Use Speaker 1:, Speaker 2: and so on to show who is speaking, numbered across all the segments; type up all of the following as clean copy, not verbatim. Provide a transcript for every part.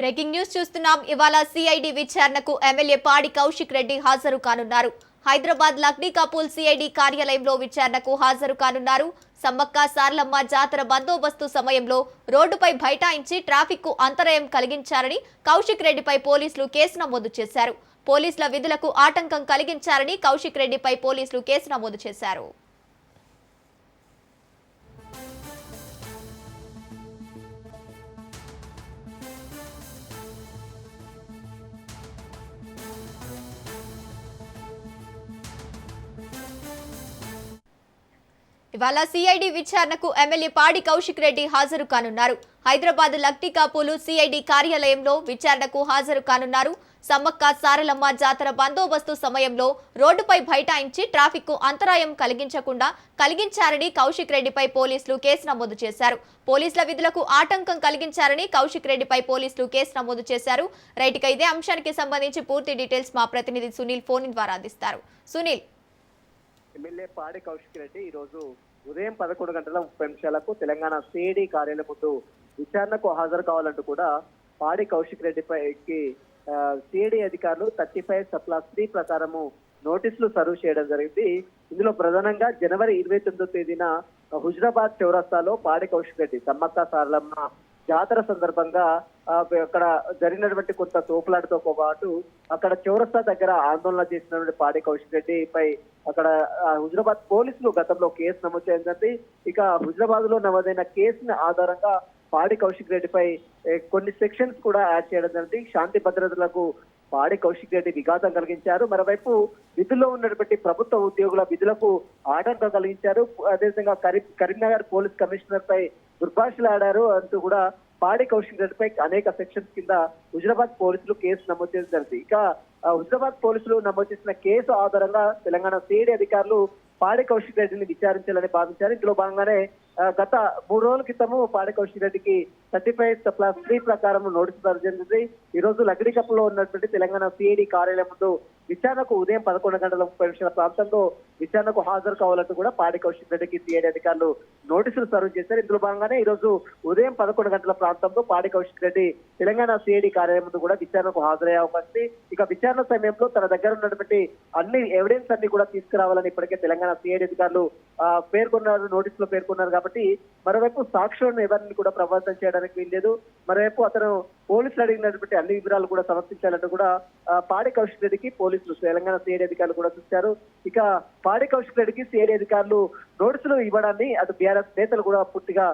Speaker 1: Breaking news చూస్తున్నాం. ఇవాళ CID విచారణకు ఎమ్మెల్యే పాడి కౌశిక్ రెడ్డి హాజరు కానున్నారు. హైదరాబాద్ లక్డీ కపూల్ సిఐడి కార్యాలయంలో విచారణకు హాజరు కానున్నారు. సమ్మక్క సార్లమ్మ జాతర బందోబస్తు సమయంలో రోడ్డుపై బైఠాయించి ట్రాఫిక్ కు అంతరాయం కలిగించారని కౌశిక్ రెడ్డిపై పోలీసులు కేసు నమోదు చేశారు. పోలీసుల విధులకు ఆటంకం కలిగించారని కౌశిక్ రెడ్డిపై పోలీసులు కేసు నమోదు చేశారు. ఇవాళ సిఐడి విచారణకు ఎమ్మెల్యే పాడి కౌశిక్ రెడ్డి హాజరు కానున్నారు. హైదరాబాద్ లక్టీ కాపూలు సిఐడి కార్యాలయంలో విచారణకు హాజరు కానున్నారు. సమ్మక్క సారలమ్మ జాతర బందోబస్తు సమయంలో రోడ్డుపై బైఠాయించి ట్రాఫిక్ కు అంతరాయం కలిగించారని కౌశిక్ రెడ్డిపై పోలీసులు కేసు నమోదు చేశారు. పోలీసుల విధులకు ఆటంకం కలిగించారని కౌశిక్ రెడ్డిపై పోలీసులు కేసు నమోదు చేశారు. రైట్గా ఇదే అంశానికి సంబంధించి పూర్తి డీటెయిల్స్ మా ప్రతినిధి సునీల్ ఫోన్ ద్వారా అందిస్తారు. సునీల్,
Speaker 2: ఎమ్మెల్యే పాడి కౌశిక్ రెడ్డి ఈరోజు ఉదయం 11:30 తెలంగాణ సిఐడి కార్యాలయం ముందు విచారణకు హాజరు కావాలంటూ కూడా పాడి కౌశిక్ రెడ్డిపైకి సిఐడి అధికారులు 35(3) ప్రకారము నోటీసులు సర్వ్ చేయడం జరిగింది. ఇందులో ప్రధానంగా జనవరి 29వ తేదీన హుజరాబాద్ చౌరస్తాలో పాడి కౌశిక్ రెడ్డి సమ్మక్క సారలమ్మ జాతర సందర్భంగా అక్కడ జరిగినటువంటి కొంత తోపులాటతో పాటు అక్కడ చౌరస్తా దగ్గర ఆందోళన చేసినటువంటి పాడి కౌశిక్ రెడ్డిపై అక్కడ హుజరాబాద్ పోలీసులు గతంలో కేసు నమోదు చేసింది. ఇక హుజరాబాద్ లో నమోదైన కేసుని ఆధారంగా పాడి కౌశిక్ రెడ్డిపై కొన్ని సెక్షన్స్ కూడా యాడ్ చేయడం జరిగింది. శాంతి భద్రతలకు పాడి కౌశిక్ రెడ్డి విఘాతం కలిగించారు. మరోవైపు విధుల్లో ఉన్నటువంటి ప్రభుత్వ ఉద్యోగుల విధులకు ఆటంకం కలిగించారు. అదేవిధంగా కరీంనగర్ పోలీస్ కమిషనర్ పై దుర్భాషలాడారు అంటూ కూడా పాడి కౌశిక్ రెడ్డిపై అనేక సెక్షన్స్ కింద హుజరాబాద్ పోలీసులు కేసు నమోదు చేసిన జరిగింది. ఇక హుజరాబాద్ పోలీసులు నమోదు చేసిన కేసు ఆధారంగా తెలంగాణ సిఐడి అధికారులు పాడి కౌశిక్ రెడ్డిని విచారించాలని భావించారు. ఇందులో భాగంగానే గత 3 రోజుల క్రితము పాడి కౌశిక్ రెడ్డికి 35(3) ప్రకారం నోటీసు జరిగింది. ఈ రోజు లగ్డికప్పులో ఉన్నటువంటి తెలంగాణ సిఐడి కార్యాలయం ముందు విచారణకు ఉదయం 11:30 ప్రాంతంలో విచారణకు హాజరు కావాలంటూ కూడా పాడి కౌశిక్ రెడ్డికి సిఐడి అధికారులు నోటీసులు సర్వ్ చేశారు. ఇందులో భాగంగానే ఈ రోజు ఉదయం 11 గంటల ప్రాంతంలో పాడి కౌశిక్ రెడ్డి తెలంగాణ సిఐడి కార్యాలయం ముందు కూడా విచారణకు హాజరయ్యే అవకాశం. ఇక విచారణ సమయంలో తన దగ్గర ఉన్నటువంటి అన్ని ఎవిడెన్స్ అన్ని కూడా తీసుకురావాలని ఇప్పటికే తెలంగాణ సిఐడి అధికారులు పేర్కొన్నారు, నోటీసులో పేర్కొన్నారు. కాబట్టి మరోవైపు సాక్షులను ఎవరిని కూడా ప్రభావితం చేయడానికి వీల్లేదు. మరోవైపు అతను పోలీసులు అడిగినటువంటి అన్ని వివరాలు కూడా సమర్పించాలంటూ కూడా పాడి కౌశిక్ రెడ్డికి పోలీసులు తెలంగాణ సిఐడి అధికారులు కూడా చూశారు. ఇక పాడి కౌశిక్ రెడ్డికి సిఐడి అధికారులు నోటీసులు ఇవ్వడాన్ని అటు బీఆర్ఎస్ నేతలు కూడా పూర్తిగా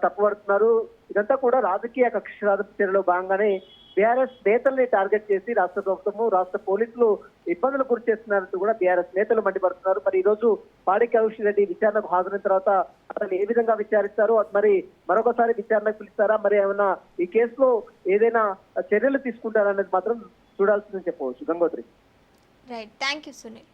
Speaker 2: తప్పుపడుతున్నారు. ఇదంతా కూడా రాజకీయ కక్ష సాధింపు చర్యలో భాగంగానే బీఆర్ఎస్ నేతల్ని టార్గెట్ చేసి రాష్ట్ర ప్రభుత్వము రాష్ట్ర పోలీసులు ఇబ్బందులు గురి చేస్తున్నారంటూ కూడా బీఆర్ఎస్ నేతలు మండిపడుతున్నారు. మరి ఈ రోజు పాడి కౌశిక్ రెడ్డి విచారణకు హాజరైన తర్వాత అతను ఏ విధంగా విచారిస్తారు, మరి మరొకసారి విచారణకు పిలుస్తారా, మరి ఏమైనా ఈ కేసులో ఏదైనా చర్యలు తీసుకుంటారా అనేది మాత్రం చూడాల్సిందని చెప్పవచ్చు. Gangotri.
Speaker 1: Right, thank you Sunil.